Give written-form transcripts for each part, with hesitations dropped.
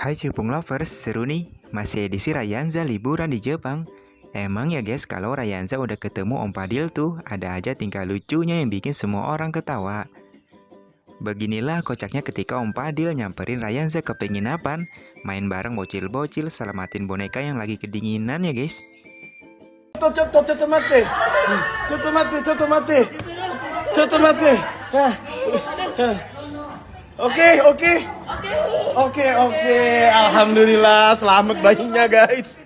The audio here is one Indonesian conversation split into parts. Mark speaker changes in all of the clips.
Speaker 1: Hai Cupung Lovers, seru nih. Masih edisi Ryanza liburan di Jepang. Emang ya guys, kalau Ryanza udah ketemu Om Padil tuh, ada aja tingkah lucunya yang bikin semua orang ketawa. Beginilah kocaknya ketika Om Padil nyamperin Ryanza ke penginapan, main bareng bocil-bocil, selamatin boneka yang lagi kedinginan ya guys.
Speaker 2: ちょっと待って。ちょっと待って。ちょっと待って。Oke. Alhamdulillah, selamat bayinya guys.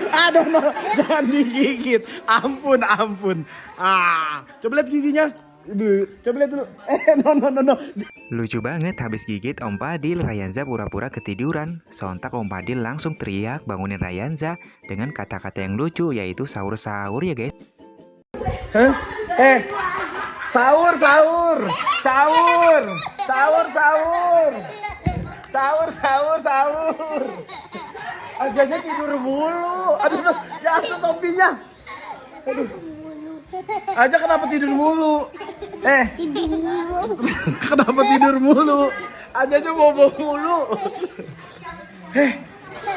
Speaker 2: Aduh, no. Jangan digigit. Ampun. Coba lihat giginya. Coba lihat dulu. No.
Speaker 1: Lucu banget, habis gigit Om Padil, Ryanza pura-pura ketiduran. Sontak Om Padil langsung teriak bangunin Ryanza dengan kata-kata yang lucu, yaitu sahur-sahur ya guys.
Speaker 2: Hah? Sahur. Agaknya tidur mulu. Aduh, jatuh topinya. Aduh. Aja kenapa tidur mulu? Kenapa tidur mulu? Aja bobo mulu.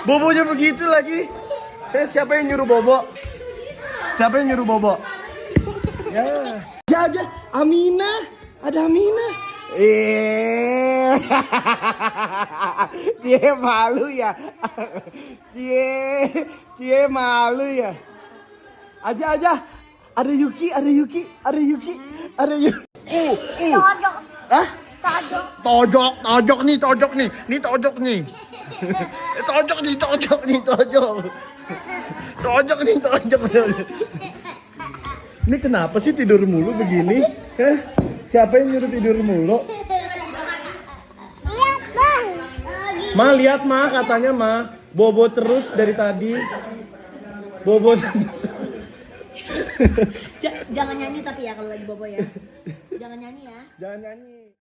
Speaker 2: Bobonya begitu lagi. Siapa yang nyuruh bobo? Ya. Aja Amina. Ada Amina. Cie malu ya. Cie malu ya. Aja. Ada Yuki.
Speaker 3: Tojok.
Speaker 2: Hah?
Speaker 3: Tojok.
Speaker 2: Tojok nih. Nih tojok nih. Ini kenapa sih tidur mulu begini? Siapa yang nyuruh tidur mulu?
Speaker 3: Lihat bang.
Speaker 2: Ma, lihat Ma, katanya Ma. Bobo terus dari tadi. Bobo.
Speaker 4: Jangan nyanyi tapi ya kalau lagi bobo ya. Jangan nyanyi ya.
Speaker 2: Jangan nyanyi.